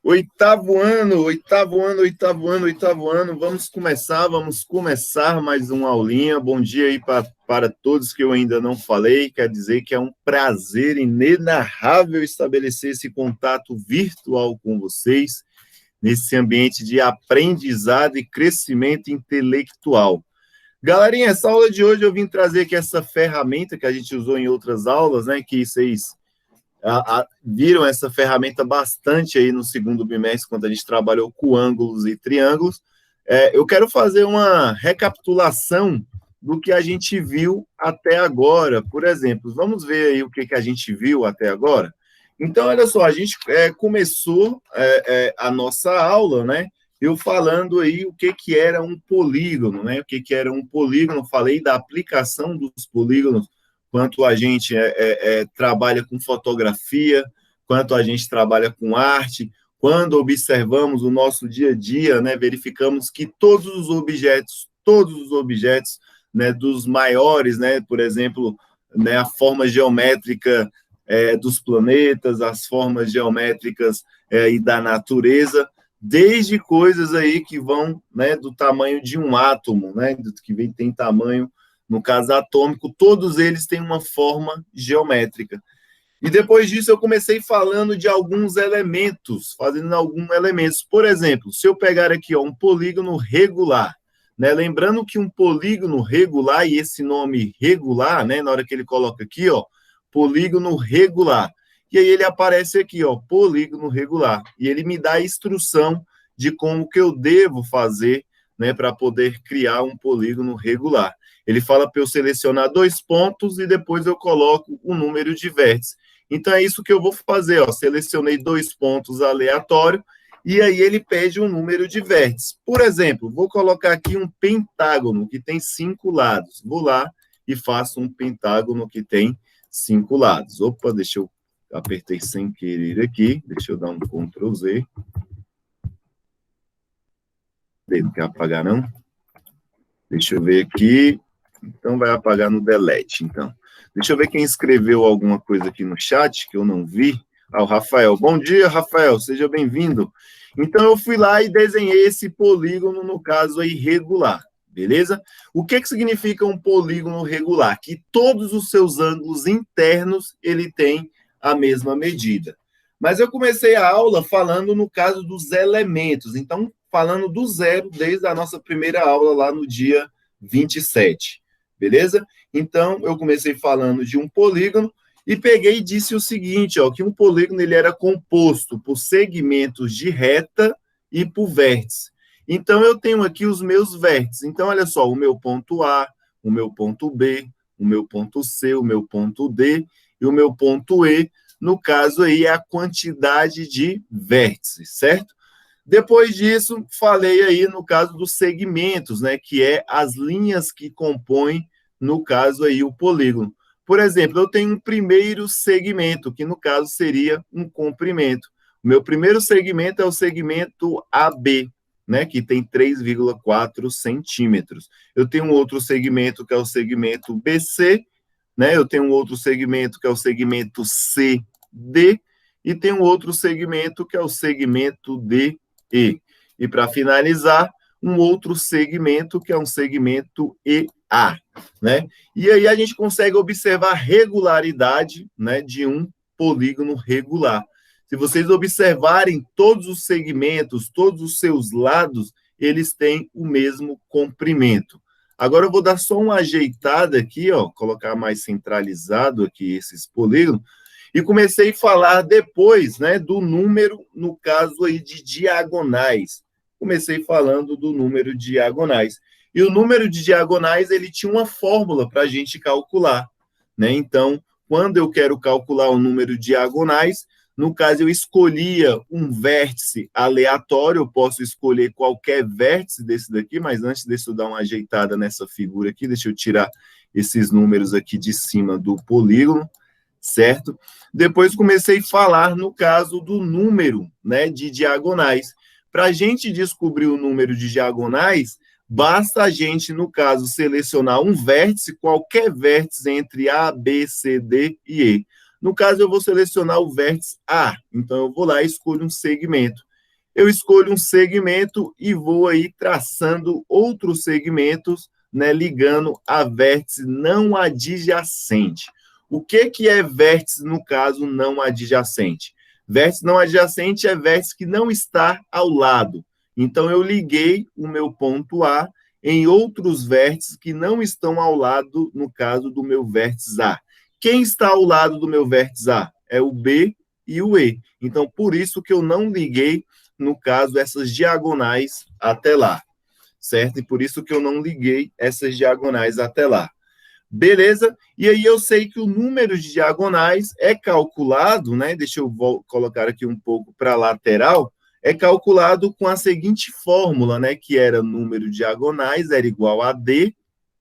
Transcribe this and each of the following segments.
Oitavo ano. Vamos começar mais uma aulinha. Bom dia aí para todos que eu ainda não falei. Quer dizer que é um prazer inenarrável estabelecer esse contato virtual com vocês, nesse ambiente de aprendizado e crescimento intelectual. Galerinha, essa aula de hoje eu vim trazer aqui essa ferramenta que a gente usou em outras aulas, né? Que vocês viram essa ferramenta bastante aí no segundo bimestre, quando a gente trabalhou com ângulos e triângulos. Eu quero fazer uma recapitulação do que a gente viu até agora. Por exemplo, vamos ver aí o que a gente viu até agora. Então, olha só, a gente começou a nossa aula, né? Eu falando aí o que era um polígono, né? O que era um polígono, falei da aplicação dos polígonos, quanto a gente trabalha com fotografia, quanto a gente trabalha com arte, quando observamos o nosso dia a dia, né, verificamos que todos os objetos, né, dos maiores, né, por exemplo, né, a forma geométrica dos planetas, as formas geométricas e da natureza, desde coisas aí que vão, né, do tamanho de um átomo, né, que tem tamanho, no caso atômico, todos eles têm uma forma geométrica. E depois disso eu comecei falando de alguns elementos, fazendo alguns elementos. Por exemplo, se eu pegar aqui um polígono regular, né, lembrando que um polígono regular, e esse nome regular, né, na hora que ele coloca aqui, polígono regular, e aí ele aparece aqui, polígono regular, e ele me dá a instrução de como que eu devo fazer, né, para poder criar um polígono regular. Ele fala para eu selecionar 2 pontos e depois eu coloco o número de vértices. Então, é isso que eu vou fazer. Selecionei 2 pontos aleatórios e aí ele pede um número de vértices. Por exemplo, vou colocar aqui um pentágono que tem 5 lados. Vou lá e faço um pentágono que tem 5 lados. Opa, deixa eu apertei sem querer aqui. Deixa eu dar um Ctrl Z. Não quer apagar, não? Deixa eu ver aqui. Então, vai apagar no delete, então. Deixa eu ver quem escreveu alguma coisa aqui no chat, que eu não vi. O Rafael. Bom dia, Rafael. Seja bem-vindo. Então, eu fui lá e desenhei esse polígono, no caso aí, regular. Beleza? O que significa um polígono regular? Que todos os seus ângulos internos, ele tem a mesma medida. Mas eu comecei a aula falando, no caso, dos elementos. Então, falando do zero, desde a nossa primeira aula lá no dia 27. Beleza? Então, eu comecei falando de um polígono e peguei e disse o seguinte, que um polígono ele era composto por segmentos de reta e por vértice. Então, eu tenho aqui os meus vértices. Então, olha só, o meu ponto A, o meu ponto B, o meu ponto C, o meu ponto D e o meu ponto E. No caso aí, é a quantidade de vértices, certo? Depois disso, falei aí no caso dos segmentos, né, que é as linhas que compõem, no caso aí, o polígono. Por exemplo, eu tenho um primeiro segmento, que no caso seria um comprimento. O meu primeiro segmento é o segmento AB, né, que tem 3,4 centímetros. Eu tenho um outro segmento, que é o segmento BC, né, eu tenho um outro segmento, que é o segmento CD, e tem um outro segmento, que é o segmento DE. E para finalizar, um outro segmento, que é um segmento EA, né? E aí a gente consegue observar a regularidade, né, de um polígono regular. Se vocês observarem todos os segmentos, todos os seus lados, eles têm o mesmo comprimento. Agora eu vou dar só uma ajeitada aqui, colocar mais centralizado aqui esses polígonos, e comecei a falar depois, né, do número, no caso aí de diagonais. Comecei falando do número de diagonais. E o número de diagonais, ele tinha uma fórmula para a gente calcular, né? Então, quando eu quero calcular o número de diagonais, no caso, eu escolhia um vértice aleatório, eu posso escolher qualquer vértice desse daqui, mas antes, deixa eu dar uma ajeitada nessa figura aqui, deixa eu tirar esses números aqui de cima do polígono, certo? Depois comecei a falar, no caso, do número, né, de diagonais. Para a gente descobrir o número de diagonais, basta a gente, no caso, selecionar um vértice, qualquer vértice entre A, B, C, D e E. No caso, eu vou selecionar o vértice A. Então, eu vou lá e escolho um segmento. eu escolho um segmento e vou aí traçando outros segmentos, né, ligando a vértice não adjacente. O que é vértice, no caso, não adjacente? Vértice não adjacente é vértice que não está ao lado. Então, eu liguei o meu ponto A em outros vértices que não estão ao lado, no caso do meu vértice A. Quem está ao lado do meu vértice A? É o B e o E. Então, por isso que eu não liguei, no caso, essas diagonais até lá, certo? E por isso que eu não liguei essas diagonais até lá. Beleza? E aí eu sei que o número de diagonais é calculado, né? Deixa eu colocar aqui um pouco para a lateral. É calculado com a seguinte fórmula, né? Que era o número de diagonais era igual a D,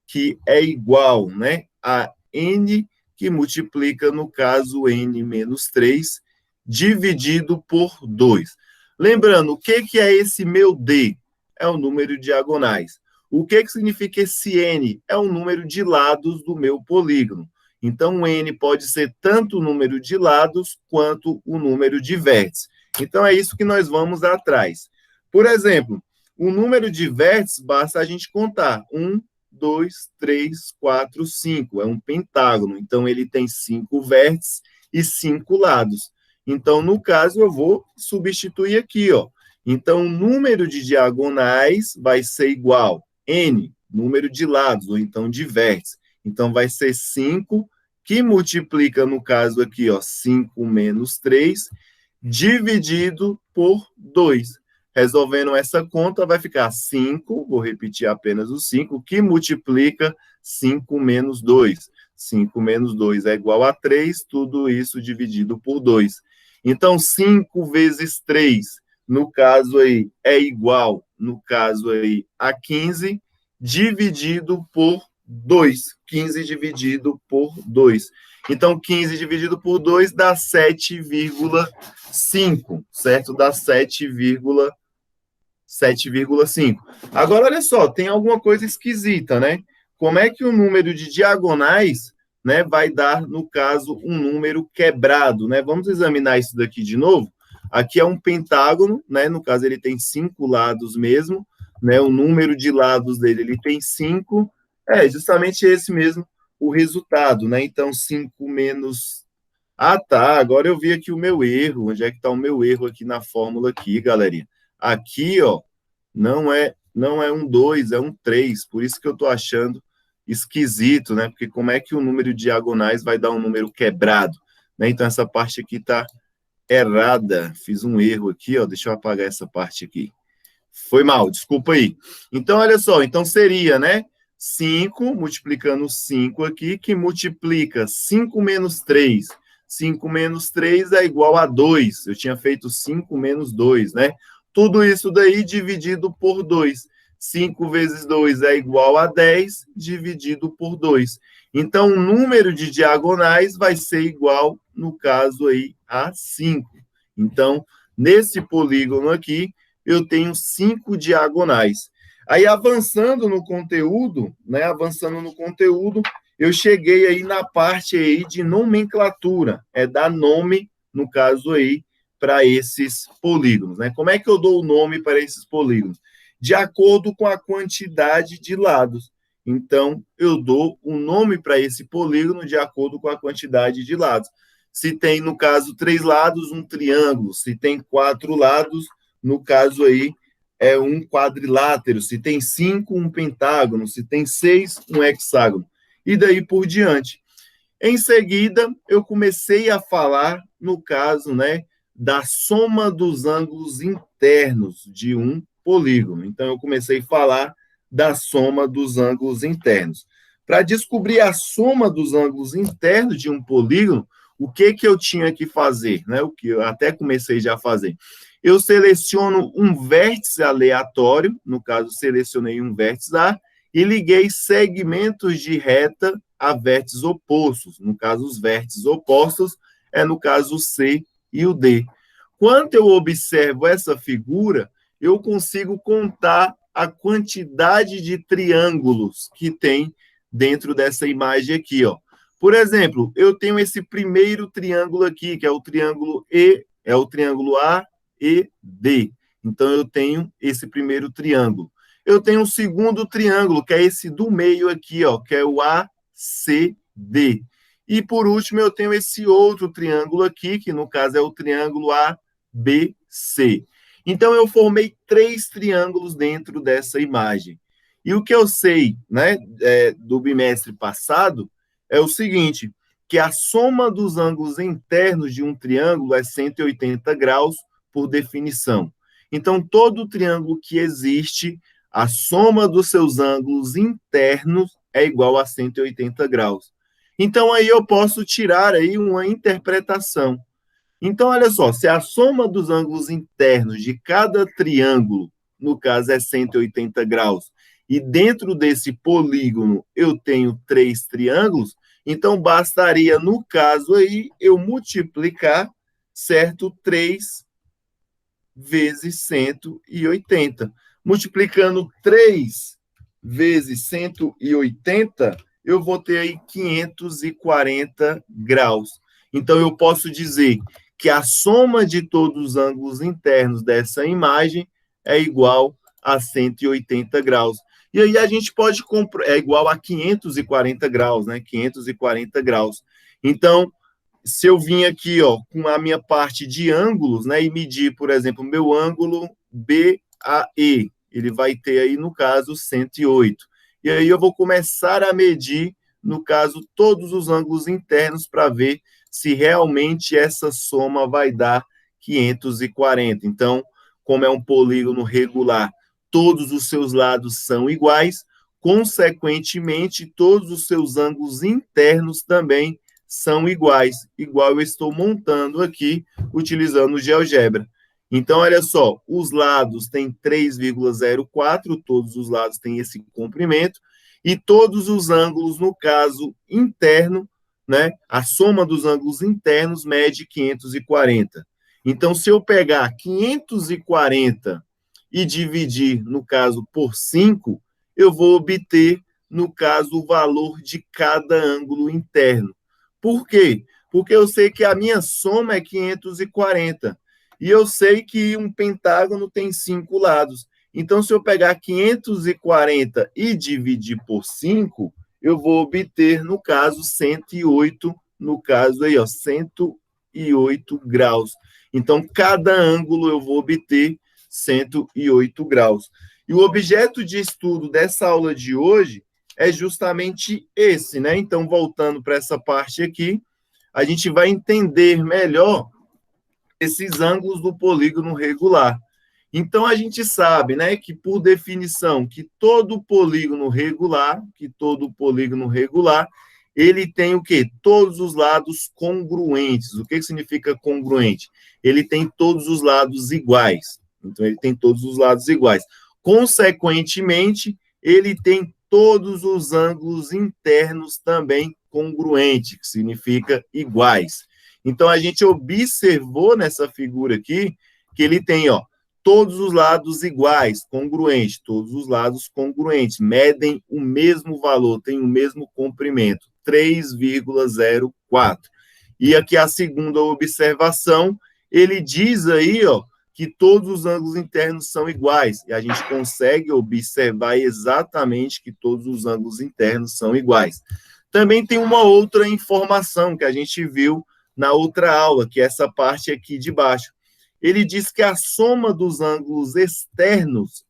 que é igual, né? A N, que multiplica, no caso, N menos 3, dividido por 2. Lembrando, o que é esse meu D? É o número de diagonais. O que significa esse N? É o número de lados do meu polígono. Então, o N pode ser tanto o número de lados quanto o número de vértices. Então, é isso que nós vamos atrás. Por exemplo, o número de vértices, basta a gente contar. 1, 2, 3, 4, 5. É um pentágono. Então, ele tem 5 vértices e 5 lados. Então, no caso, eu vou substituir aqui, ó. Então, o número de diagonais vai ser igual N, número de lados, ou então de vértices. Então, vai ser 5, que multiplica, no caso aqui, ó, 5 menos 3, dividido por 2. Resolvendo essa conta, vai ficar 5, vou repetir apenas o 5, que multiplica 5 menos 2. 5 menos 2 é igual a 3, tudo isso dividido por 2. Então, 5 vezes 3, no caso aí, é igual, no caso aí, a 15, dividido por 2. 15 dividido por 2. Então, 15 dividido por 2 dá 7,5, certo? Dá 7,5. Agora, olha só, tem alguma coisa esquisita, né? Como é que o número de diagonais, né, vai dar, no caso, um número quebrado, né? Vamos examinar isso daqui de novo. Aqui é um pentágono, né? No caso, ele tem 5 lados mesmo, né? O número de lados dele, ele tem 5. É justamente esse mesmo o resultado, né? Então, 5 menos... Ah, tá, agora eu vi aqui o meu erro. Onde é que está o meu erro aqui na fórmula aqui, galerinha? Aqui, ó, não é um 2, é um 3. Por isso que eu estou achando esquisito, né? Porque como é que o número de diagonais vai dar um número quebrado? Né? Então, essa parte aqui está errada. Fiz um erro aqui, ó. Deixa eu apagar essa parte aqui. Foi mal, desculpa aí. Então, olha só, então seria, né? 5, multiplicando 5 aqui, que multiplica 5 menos 3. 5 menos 3 é igual a 2. Eu tinha feito 5 menos 2, né? Tudo isso daí dividido por 2. 5 vezes 2 é igual a 10, dividido por 2. Então, o número de diagonais vai ser igual, no caso aí, a 5. Então, nesse polígono aqui, eu tenho 5 diagonais. Aí, avançando no conteúdo, né? Avançando no conteúdo, eu cheguei aí na parte aí de nomenclatura, é dar nome, no caso aí, para esses polígonos, né? Como é que eu dou o nome para esses polígonos? De acordo com a quantidade de lados. Então, eu dou um nome para esse polígono de acordo com a quantidade de lados. Se tem, no caso, 3 lados, um triângulo. Se tem 4 lados, no caso aí, é um quadrilátero. Se tem 5, um pentágono. Se tem 6, um hexágono. E daí por diante. Em seguida, eu comecei a falar, no caso, né, da soma dos ângulos internos de um polígono. Então, eu comecei a falar da soma dos ângulos internos. Para descobrir a soma dos ângulos internos de um polígono, o que eu tinha que fazer? Né? O que eu até comecei já a fazer. Eu seleciono um vértice aleatório, no caso, selecionei um vértice A, e liguei segmentos de reta a vértices opostos. No caso, os vértices opostos é, no caso, o C e o D. Quando eu observo essa figura, eu consigo contar a quantidade de triângulos que tem dentro dessa imagem aqui, ó. Por exemplo, eu tenho esse primeiro triângulo aqui, que é o triângulo E, é o triângulo AED. Então, eu tenho esse primeiro triângulo. Eu tenho um segundo triângulo, que é esse do meio aqui, ó, que é o ACD. E, por último, eu tenho esse outro triângulo aqui, que no caso é o triângulo ABC. Então, eu formei 3 triângulos dentro dessa imagem. E o que eu sei, né, do bimestre passado é o seguinte, que a soma dos ângulos internos de um triângulo é 180 graus por definição. Então, todo triângulo que existe, a soma dos seus ângulos internos é igual a 180 graus. Então, aí eu posso tirar aí uma interpretação. Então, olha só, se a soma dos ângulos internos de cada triângulo, no caso é 180 graus, e dentro desse polígono eu tenho 3 triângulos, então bastaria, no caso aí, eu multiplicar, certo, 3 vezes 180. Multiplicando 3 vezes 180, eu vou ter aí 540 graus. Então, eu posso dizer que a soma de todos os ângulos internos dessa imagem é igual a 180 graus. E aí a gente pode é igual a 540 graus, né? 540 graus. Então, se eu vim aqui, ó, com a minha parte de ângulos, né, e medir, por exemplo, meu ângulo BAE, ele vai ter aí, no caso, 108. E aí eu vou começar a medir, no caso, todos os ângulos internos para ver se realmente essa soma vai dar 540. Então, como é um polígono regular, todos os seus lados são iguais, consequentemente, todos os seus ângulos internos também são iguais, igual eu estou montando aqui, utilizando o GeoGebra. Então, olha só, os lados têm 3,04, todos os lados têm esse comprimento, e todos os ângulos, no caso interno, né, a soma dos ângulos internos mede 540. Então, se eu pegar 540 e dividir, no caso, por 5, eu vou obter, no caso, o valor de cada ângulo interno. Por quê? Porque eu sei que a minha soma é 540. E eu sei que um pentágono tem 5 lados. Então, se eu pegar 540 e dividir por 5, eu vou obter, no caso, 108, no caso aí, ó, 108 graus. Então, cada ângulo eu vou obter 108 graus. E o objeto de estudo dessa aula de hoje é justamente esse, né? Então, voltando para essa parte aqui, a gente vai entender melhor esses ângulos do polígono regular. Então, a gente sabe, né, que por definição, que todo polígono regular, ele tem o quê? Todos os lados congruentes. O que significa congruente? Ele tem todos os lados iguais. Então, ele tem todos os lados iguais. Consequentemente, ele tem todos os ângulos internos também congruentes, que significa iguais. Então, a gente observou nessa figura aqui que ele tem, ó, todos os lados iguais, congruentes, todos os lados congruentes, medem o mesmo valor, têm o mesmo comprimento, 3,04. E aqui a segunda observação, ele diz aí, ó, que todos os ângulos internos são iguais, e a gente consegue observar exatamente que todos os ângulos internos são iguais. Também tem uma outra informação que a gente viu na outra aula, que é essa parte aqui de baixo. Ele diz que a soma dos ângulos externos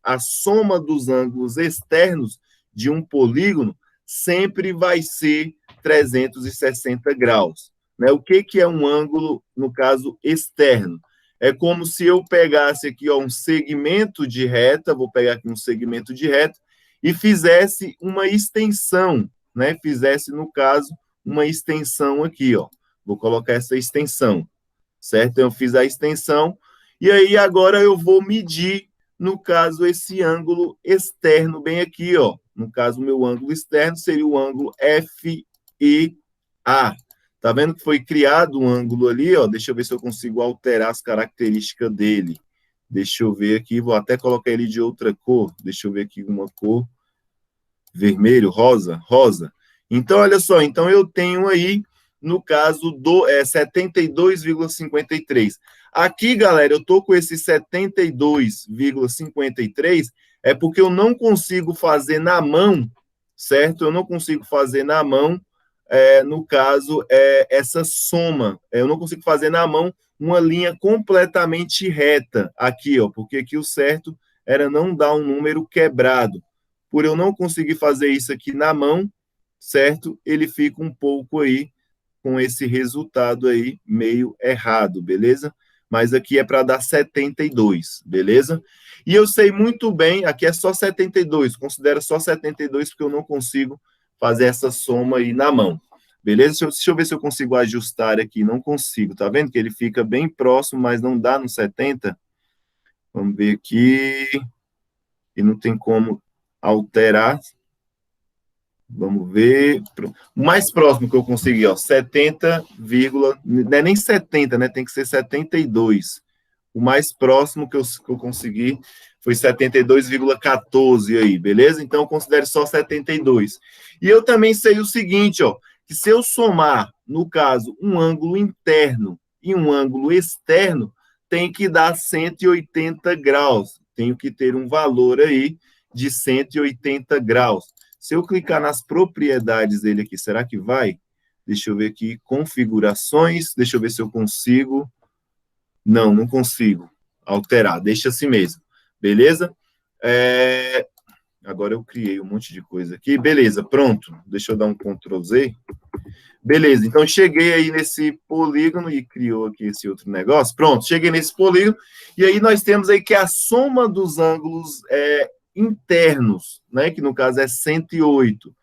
de um polígono sempre vai ser 360 graus. Né? O que é um ângulo, no caso, externo? É como se eu pegasse aqui, ó, um segmento de reta, vou pegar aqui um segmento de reta, e fizesse uma extensão, né? Fizesse, no caso, uma extensão aqui, ó. Vou colocar essa extensão, certo? Eu fiz a extensão, e aí agora eu vou medir, no caso, esse ângulo externo bem aqui, ó. No caso, o meu ângulo externo seria o ângulo FEA. Tá vendo que foi criado um ângulo ali, ó? Deixa eu ver se eu consigo alterar as características dele. Deixa eu ver aqui, vou até colocar ele de outra cor. Deixa eu ver aqui uma cor vermelho, rosa. Então, olha só, então eu tenho aí, no caso do 72,53. Aqui, galera, eu estou com esse 72,53, é porque eu não consigo fazer na mão, certo? Eu não consigo fazer na mão, no caso, essa soma. Eu não consigo fazer na mão uma linha completamente reta aqui, ó, porque aqui o certo era não dar um número quebrado. Por eu não conseguir fazer isso aqui na mão, certo? Ele fica um pouco aí com esse resultado aí meio errado, beleza? Mas aqui é para dar 72, beleza? E eu sei muito bem, aqui é só 72, considera só 72 porque eu não consigo fazer essa soma aí na mão. Beleza? Deixa eu ver se eu consigo ajustar aqui. Não consigo, tá vendo que ele fica bem próximo, mas não dá no 70? Vamos ver aqui. E não tem como alterar. Vamos ver. O mais próximo que eu consegui, ó, 70, não é nem 70, né? Tem que ser 72. O mais próximo que eu consegui foi 72,14 aí, beleza? Então, eu considero só 72. E eu também sei o seguinte, ó, que se eu somar, no caso, um ângulo interno e um ângulo externo, tem que dar 180 graus. Tenho que ter um valor aí de 180 graus. Se eu clicar nas propriedades dele aqui, será que vai? Deixa eu ver aqui, configurações, deixa eu ver se eu consigo. Não, não consigo alterar, deixa assim mesmo, beleza? Agora eu criei um monte de coisa aqui, beleza, pronto, deixa eu dar um Ctrl Z. Beleza, então cheguei aí nesse polígono e criou aqui esse outro negócio, pronto, cheguei nesse polígono, e aí nós temos aí que a soma dos ângulos internos, né, que no caso é 108,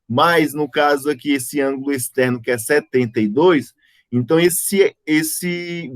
mais no caso aqui esse ângulo externo que é 72, então esse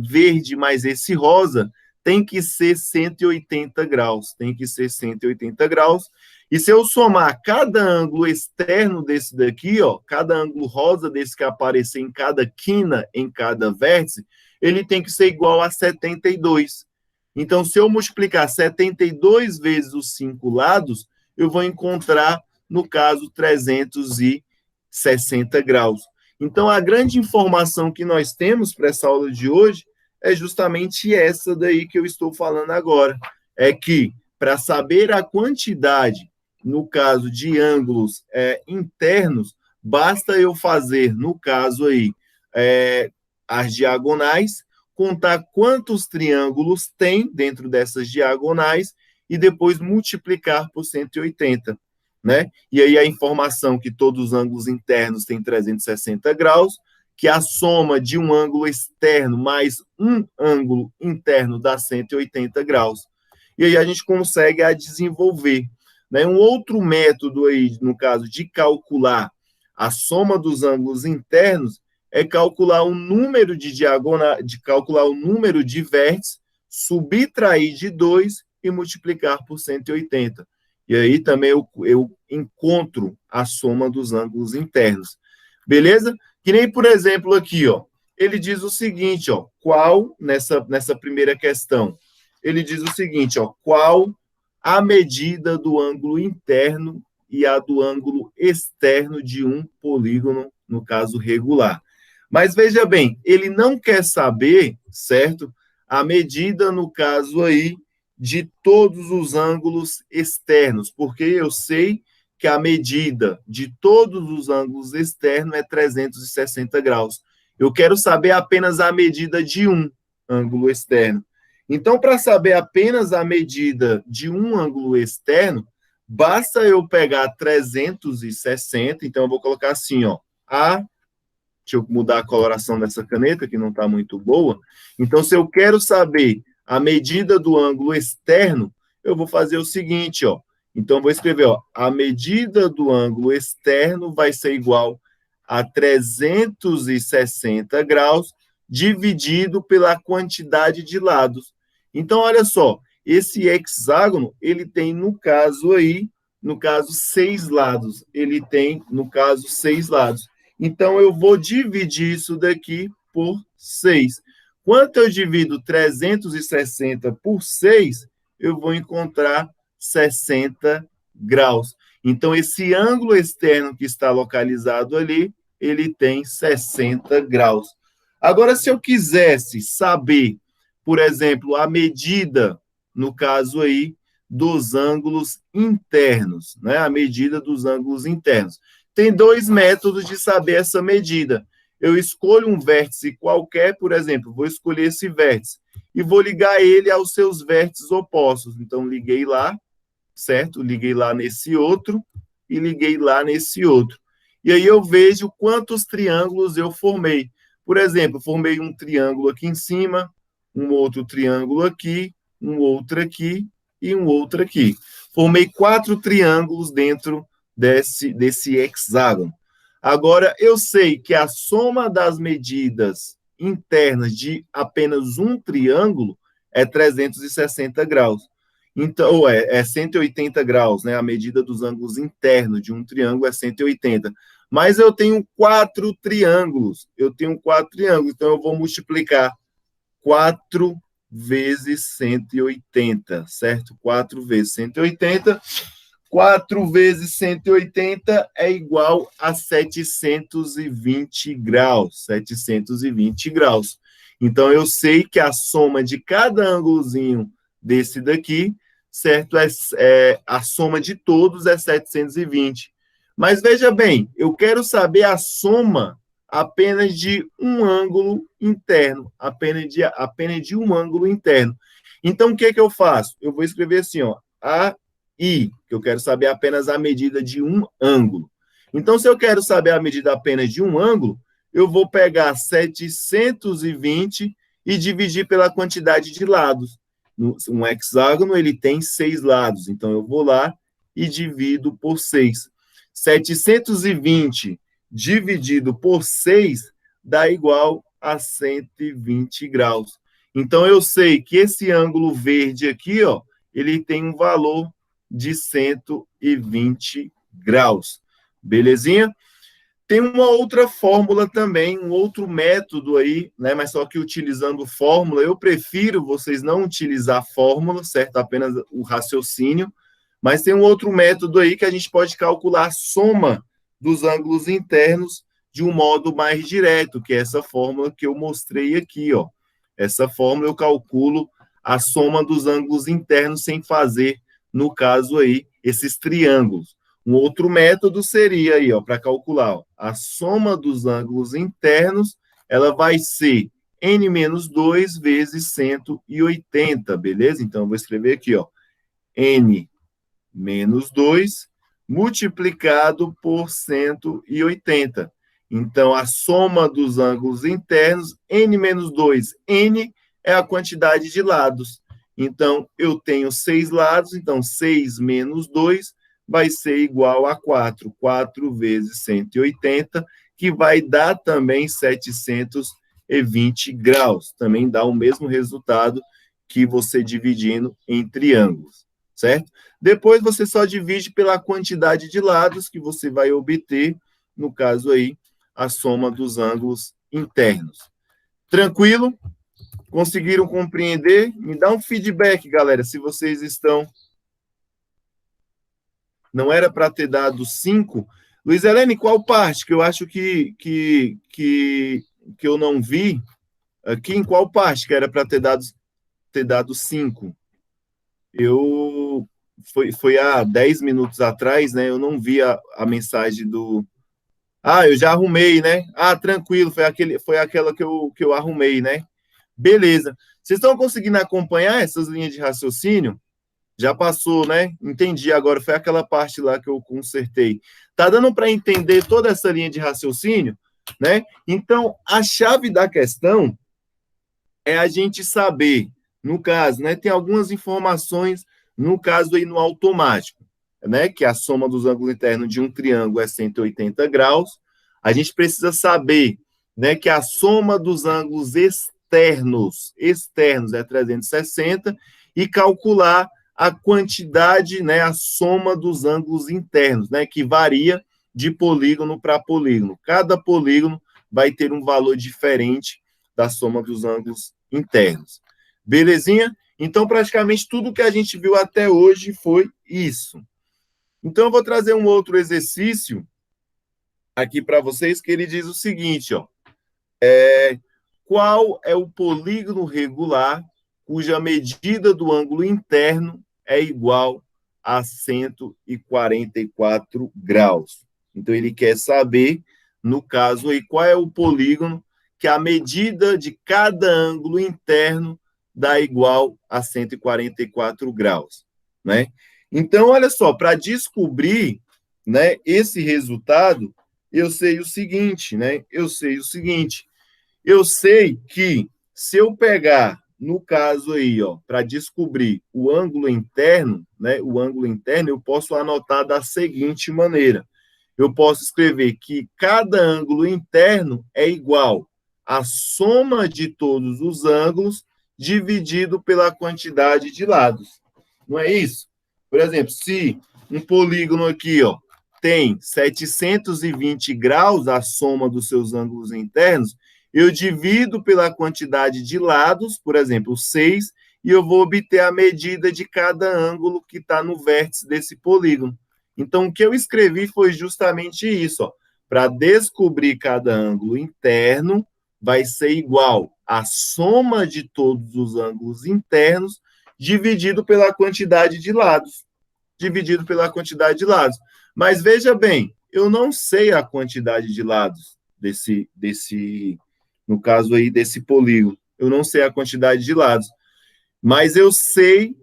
verde mais esse rosa tem que ser 180 graus, tem que ser 180 graus, e se eu somar cada ângulo externo desse daqui, ó, cada ângulo rosa desse que aparecer em cada quina, em cada vértice, ele tem que ser igual a 72. Então, se eu multiplicar 72 vezes os 5 lados, eu vou encontrar, no caso, 360 graus. Então, a grande informação que nós temos para essa aula de hoje é justamente essa daí que eu estou falando agora. É que, para saber a quantidade, no caso de ângulos internos, basta eu fazer, no caso aí, as diagonais, contar quantos triângulos tem dentro dessas diagonais e depois multiplicar por 180, né? E aí a informação que todos os ângulos internos têm 360 graus, que a soma de um ângulo externo mais um ângulo interno dá 180 graus. E aí a gente consegue desenvolver, né? Um outro método aí, no caso de calcular a soma dos ângulos internos, é calcular o número de calcular o número de vértices, subtrair de 2 e multiplicar por 180. E aí também eu encontro a soma dos ângulos internos. Beleza? Que nem, por exemplo, aqui, ó, ele diz o seguinte, ó, qual, nessa primeira questão, ele diz o seguinte, ó, qual a medida do ângulo interno e a do ângulo externo de um polígono, no caso regular. Mas veja bem, ele não quer saber, certo? A medida, no caso aí, de todos os ângulos externos, porque eu sei que a medida de todos os ângulos externos é 360 graus. Eu quero saber apenas a medida de um ângulo externo. Então, para saber apenas a medida de um ângulo externo, basta eu pegar 360, então eu vou colocar assim, ó, deixa eu mudar a coloração dessa caneta, que não está muito boa. Então, se eu quero saber a medida do ângulo externo, eu vou fazer o seguinte, ó. Então, vou escrever, ó, a medida do ângulo externo vai ser igual a 360 graus dividido pela quantidade de lados. Então, olha só, esse hexágono, ele tem, no caso aí, 6 lados. Ele tem, no caso, 6 lados. Então, eu vou dividir isso daqui por 6. Quanto eu divido 360 por 6, eu vou encontrar 60 graus. Então, esse ângulo externo que está localizado ali, ele tem 60 graus. Agora, se eu quisesse saber, por exemplo, a medida, no caso aí, dos ângulos internos, né? A medida dos ângulos internos. Tem dois métodos de saber essa medida. Eu escolho um vértice qualquer, por exemplo, vou escolher esse vértice e vou ligar ele aos seus vértices opostos. Então, liguei lá, certo? Liguei lá nesse outro e liguei lá nesse outro. E aí eu vejo quantos triângulos eu formei. Por exemplo, formei um triângulo aqui em cima, um outro triângulo aqui, um outro aqui e um outro aqui. Formei 4 triângulos dentro desse hexágono. Agora, eu sei que a soma das medidas internas de apenas um triângulo é 360 graus. Então, é 180 graus, né? A medida dos ângulos internos de um triângulo é 180. Mas eu tenho 4 triângulos. Então eu vou multiplicar 4 vezes 180, certo? 4 vezes 180. 4 vezes 180 é igual a 720 graus. 720 graus. Então, eu sei que a soma de cada ângulozinho desse daqui, certo? A soma de todos é 720. Mas veja bem, eu quero saber a soma apenas de um ângulo interno. Apenas de um ângulo interno. Então, o que eu faço? Eu vou escrever assim, ó. I, que eu quero saber apenas a medida de um ângulo. Então, se eu quero saber a medida apenas de um ângulo, eu vou pegar 720 e dividir pela quantidade de lados. Um hexágono, ele tem 6 lados. Então, eu vou lá e divido por 6. 720 dividido por 6 dá igual a 120 graus. Então, eu sei que esse ângulo verde aqui, ó, ele tem um valor de 120 graus. Belezinha? Tem uma outra fórmula também, um outro método aí, né? Mas só que utilizando fórmula, eu prefiro vocês não utilizar fórmula, certo? Apenas o raciocínio. Mas tem um outro método aí que a gente pode calcular a soma dos ângulos internos de um modo mais direto, que é essa fórmula que eu mostrei aqui, ó. Essa fórmula eu calculo a soma dos ângulos internos sem fazer, no caso aí, esses triângulos. Um outro método seria aí, ó, para calcular, ó, a soma dos ângulos internos, ela vai ser n-2 vezes 180, beleza? Então, eu vou escrever aqui, ó, n-2 multiplicado por 180. Então, a soma dos ângulos internos, n-2, n é a quantidade de lados. Então, eu tenho 6 lados, então 6 menos 2 vai ser igual a 4. 4 vezes 180, que vai dar também 720 graus. Também dá o mesmo resultado que você dividindo em triângulos, certo? Depois, você só divide pela quantidade de lados que você vai obter, no caso aí, a soma dos ângulos internos. Tranquilo? Conseguiram compreender? Me dá um feedback, galera, se vocês estão... Não era para ter dado 5. Luiz Helene, qual parte? Que eu acho que eu não vi. Aqui, em qual parte que era para ter dado 5? Foi há 10 minutos atrás, né? Eu não vi a mensagem do... Ah, eu já arrumei, né? Ah, tranquilo, foi aquela que eu arrumei, né? Beleza. Vocês estão conseguindo acompanhar essas linhas de raciocínio? Já passou, né? Entendi agora, foi aquela parte lá que eu consertei. Tá dando para entender toda essa linha de raciocínio, né? Então, a chave da questão é a gente saber, no caso, né? Tem algumas informações, no caso aí no automático, né? Que a soma dos ângulos internos de um triângulo é 180 graus. A gente precisa saber, né? Que a soma dos ângulos externos é 360 e calcular a quantidade, né, a soma dos ângulos internos, né, que varia de polígono para polígono. Cada polígono vai ter um valor diferente da soma dos ângulos internos. Belezinha? Então, praticamente tudo que a gente viu até hoje foi isso. Então, eu vou trazer um outro exercício aqui para vocês, que ele diz o seguinte, ó. Qual é o polígono regular cuja medida do ângulo interno é igual a 144 graus? Então, ele quer saber, no caso aí, qual é o polígono que a medida de cada ângulo interno dá igual a 144 graus, né? Então, olha só, para descobrir, né, esse resultado, eu sei o seguinte, né? Eu sei que se eu pegar, no caso aí, ó, para descobrir o ângulo interno, né, o ângulo interno, eu posso anotar da seguinte maneira. Eu posso escrever que cada ângulo interno é igual à soma de todos os ângulos dividido pela quantidade de lados. Não é isso? Por exemplo, se um polígono aqui, ó, tem 720 graus, a soma dos seus ângulos internos, eu divido pela quantidade de lados, por exemplo, 6, e eu vou obter a medida de cada ângulo que está no vértice desse polígono. Então, o que eu escrevi foi justamente isso. Para descobrir cada ângulo interno, vai ser igual à soma de todos os ângulos internos dividido pela quantidade de lados. Dividido pela quantidade de lados. Mas veja bem, eu não sei a quantidade de lados no caso aí desse polígono. Eu não sei a quantidade de lados, mas eu sei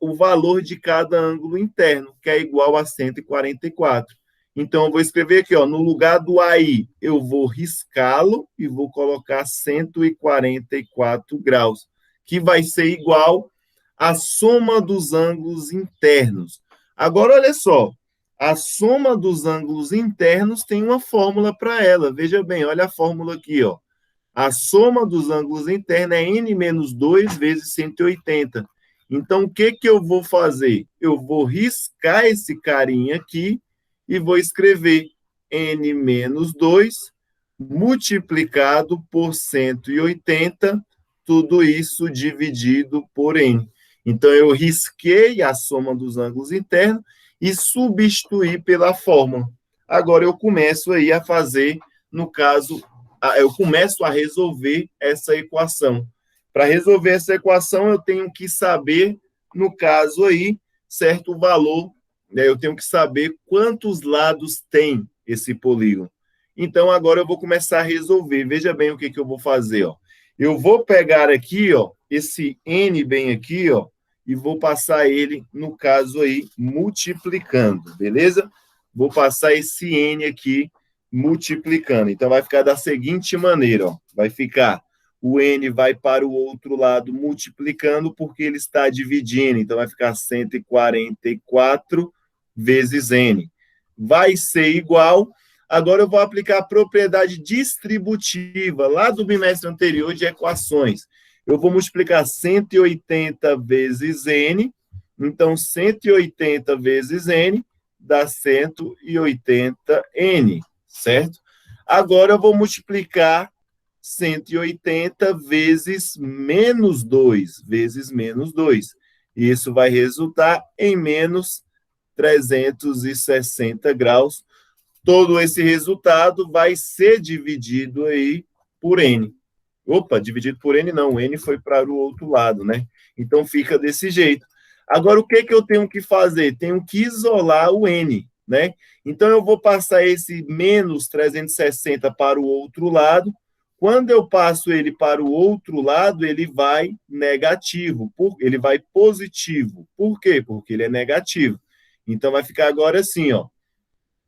o valor de cada ângulo interno, que é igual a 144. Então, eu vou escrever aqui, ó, no lugar do AI, eu vou riscá-lo e vou colocar 144 graus, que vai ser igual à soma dos ângulos internos. Agora, olha só, a soma dos ângulos internos tem uma fórmula para ela. Veja bem, olha a fórmula aqui, ó. A soma dos ângulos internos é n menos 2 vezes 180. Então, o que eu vou fazer? Eu vou riscar esse carinha aqui e vou escrever n menos 2 multiplicado por 180, tudo isso dividido por n. Então, eu risquei a soma dos ângulos internos e substituí pela fórmula. Agora, eu começo aí a fazer, no caso, eu começo a resolver essa equação. Para resolver essa equação, eu tenho que saber, no caso aí, certo valor, né? Eu tenho que saber quantos lados tem esse polígono. Então, agora eu vou começar a resolver. Veja bem o que eu vou fazer, ó. Eu vou pegar aqui, ó, esse n bem aqui, ó, e vou passar ele, no caso aí, multiplicando, beleza? Vou passar esse n aqui multiplicando. Então, vai ficar da seguinte maneira, ó. Vai ficar, o n vai para o outro lado multiplicando, porque ele está dividindo. Então, vai ficar 144 vezes n. Vai ser igual... Agora, eu vou aplicar a propriedade distributiva, lá do bimestre anterior de equações. Eu vou multiplicar 180 vezes n. Então, 180 vezes n dá 180n. Certo? Agora eu vou multiplicar 180 vezes menos 2, vezes menos 2. E isso vai resultar em menos 360 graus. Todo esse resultado vai ser dividido aí por n. Opa, dividido por n não, o n foi para o outro lado, né? Então fica desse jeito. Agora, o que eu tenho que fazer? Tenho que isolar o n, né? Então, eu vou passar esse menos 360 para o outro lado. Quando eu passo ele para o outro lado, ele vai negativo, ele vai positivo. Por quê? Porque ele é negativo. Então, vai ficar agora assim, ó.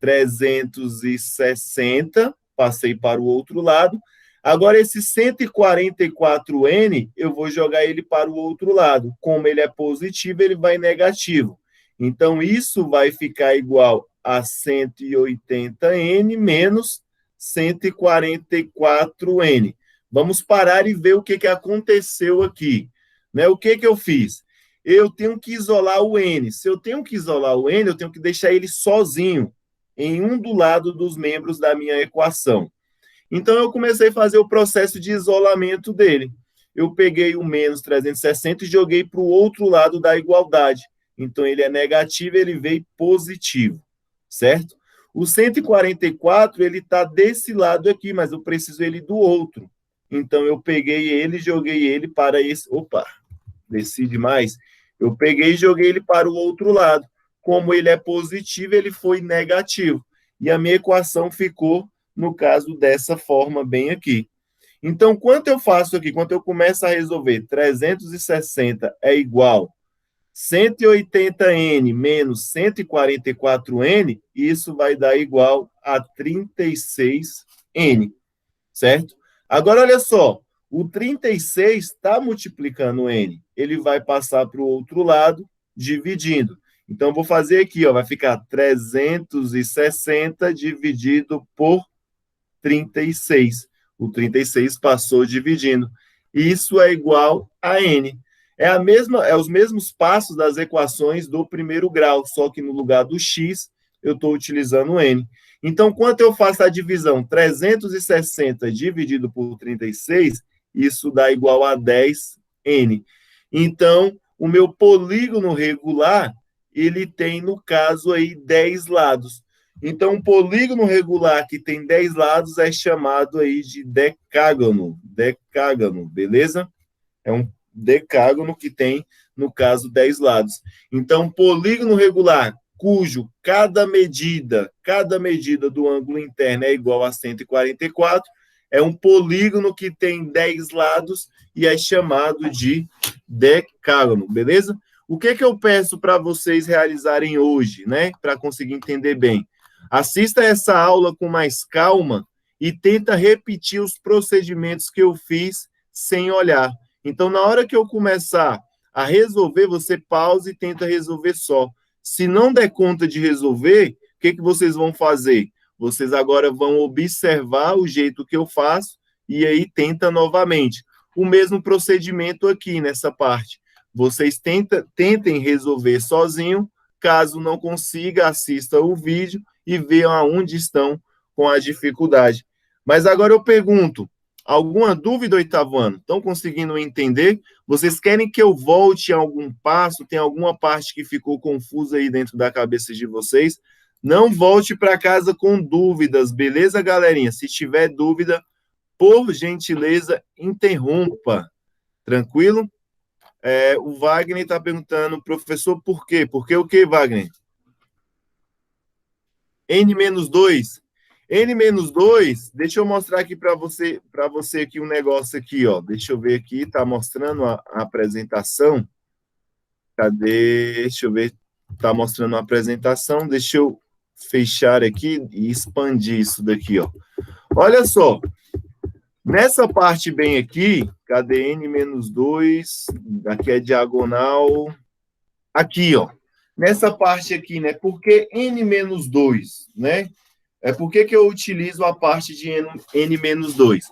360, passei para o outro lado. Agora, esse 144n, eu vou jogar ele para o outro lado. Como ele é positivo, ele vai negativo. Então, isso vai ficar igual a 180n menos 144n. Vamos parar e ver o que aconteceu aqui. Né? O que eu fiz? Eu tenho que isolar o n. Se eu tenho que isolar o n, eu tenho que deixar ele sozinho, em um do lado dos membros da minha equação. Então, eu comecei a fazer o processo de isolamento dele. Eu peguei o menos 360 e joguei para o outro lado da igualdade. Então, ele é negativo, ele veio positivo, certo? O 144, ele está desse lado aqui, mas eu preciso ele do outro. Então, eu peguei ele e joguei ele para esse... Opa, desci demais. Eu peguei e joguei ele para o outro lado. Como ele é positivo, ele foi negativo. E a minha equação ficou, no caso, dessa forma bem aqui. Então, quanto eu faço aqui? Quando eu começo a resolver 360 é igual 180n menos 144n, isso vai dar igual a 36n, certo? Agora, olha só, o 36 está multiplicando n, ele vai passar para o outro lado, dividindo. Então, vou fazer aqui, ó, vai ficar 360 dividido por 36. O 36 passou dividindo. Isso é igual a n. É os mesmos passos das equações do primeiro grau, só que no lugar do x, eu estou utilizando n. Então, quanto eu faço a divisão? 360 dividido por 36, isso dá igual a 10n. Então, o meu polígono regular, ele tem, no caso, aí 10 lados. Então, um polígono regular que tem 10 lados é chamado aí de decágono. Decágono, beleza? É um decágono que tem, no caso, 10 lados. Então, polígono regular, cujo cada medida do ângulo interno é igual a 144, é um polígono que tem 10 lados e é chamado de decágono, beleza? O que eu peço para vocês realizarem hoje, né? Para conseguir entender bem. Assista essa aula com mais calma e tenta repetir os procedimentos que eu fiz sem olhar. Então, na hora que eu começar a resolver, você pausa e tenta resolver só. Se não der conta de resolver, o que vocês vão fazer? Vocês agora vão observar o jeito que eu faço e aí tenta novamente. O mesmo procedimento aqui nessa parte. Vocês tentem resolver sozinho. Caso não consiga, assista o vídeo e vejam aonde estão com a dificuldade. Mas agora eu pergunto, alguma dúvida, oitavo ano? Estão conseguindo entender? Vocês querem que eu volte a algum passo? Tem alguma parte que ficou confusa aí dentro da cabeça de vocês? Não volte para casa com dúvidas, beleza, galerinha? Se tiver dúvida, por gentileza, interrompa. Tranquilo? O Wagner está perguntando, professor, por quê? Por que o quê, Wagner? N-2. N-2, deixa eu mostrar aqui para você aqui um negócio aqui, ó. Deixa eu ver aqui, está mostrando a apresentação. Cadê? Deixa eu ver. Está mostrando a apresentação. Deixa eu fechar aqui e expandir isso daqui, ó. Olha só. Nessa parte bem aqui, cadê N-2? Aqui é diagonal. Aqui, ó. Nessa parte aqui, né? Por que N-2, né? Por que eu utilizo a parte de N-2?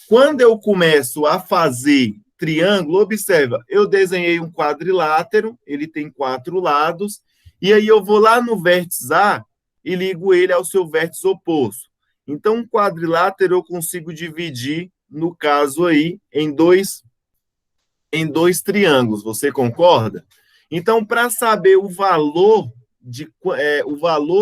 Quando eu começo a fazer triângulo, observa, eu desenhei um quadrilátero, ele tem 4 lados, e aí eu vou lá no vértice A e ligo ele ao seu vértice oposto. Então, um quadrilátero eu consigo dividir, no caso aí, em dois triângulos. Você concorda? Então, para saber o valor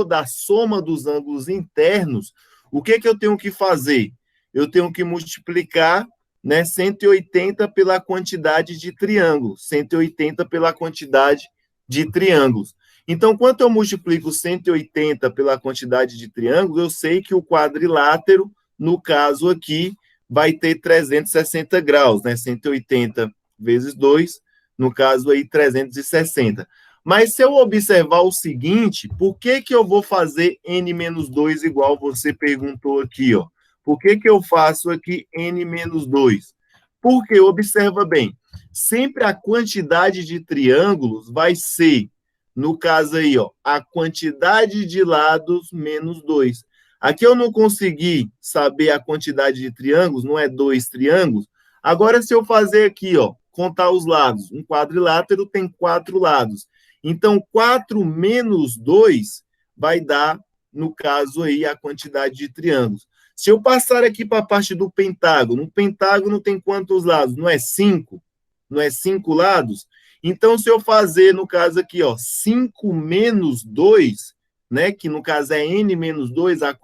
da soma dos ângulos internos, o que eu tenho que fazer? Eu tenho que multiplicar, né, 180 pela quantidade de triângulos. 180 pela quantidade de triângulos. Então, quando eu multiplico 180 pela quantidade de triângulos, eu sei que o quadrilátero, no caso aqui, vai ter 360 graus, né? 180 vezes 2, no caso aí, 360. Mas se eu observar o seguinte, por que eu vou fazer N-2 igual você perguntou aqui, ó? Por que eu faço aqui N-2? Porque, observa bem, sempre a quantidade de triângulos vai ser, no caso aí, ó, a quantidade de lados menos 2. Aqui eu não consegui saber a quantidade de triângulos, não é 2 triângulos. Agora, se eu fazer aqui, ó, contar os lados, um quadrilátero tem 4 lados. Então, 4 menos 2 vai dar, no caso aí, a quantidade de triângulos. Se eu passar aqui para a parte do pentágono, o pentágono tem quantos lados? Não é 5? Não é 5 lados? Então, se eu fazer, no caso aqui, ó, 5 menos 2, né, que no caso é n menos 2, a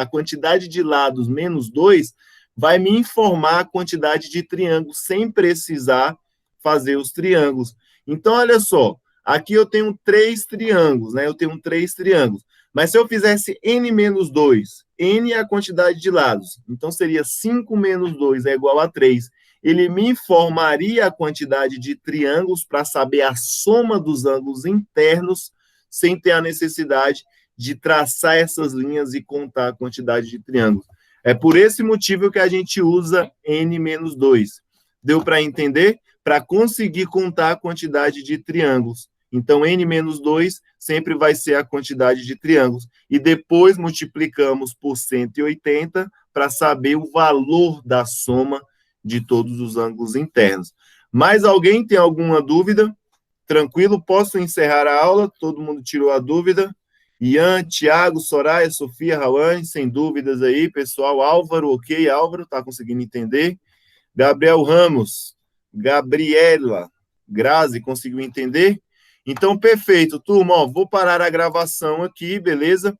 quantidade de lados menos 2, vai me informar a quantidade de triângulos sem precisar fazer os triângulos. Então, olha só, aqui eu tenho 3 triângulos, né? Eu tenho 3 triângulos. Mas se eu fizesse n menos 2, n é a quantidade de lados, então seria 5 menos 2 é igual a 3. Ele me informaria a quantidade de triângulos para saber a soma dos ângulos internos, sem ter a necessidade de traçar essas linhas e contar a quantidade de triângulos. É por esse motivo que a gente usa n menos 2. Deu para entender? Para conseguir contar a quantidade de triângulos. Então, n menos 2 sempre vai ser a quantidade de triângulos. E depois multiplicamos por 180 para saber o valor da soma de todos os ângulos internos. Mais alguém tem alguma dúvida? Tranquilo, posso encerrar a aula? Todo mundo tirou a dúvida? Ian, Tiago, Soraya, Sofia, Rawane, sem dúvidas aí, pessoal. Álvaro, ok, Álvaro, está conseguindo entender? Gabriel Ramos, Gabriela, Grazi, conseguiu entender? Então, perfeito, turma, ó, vou parar a gravação aqui, beleza?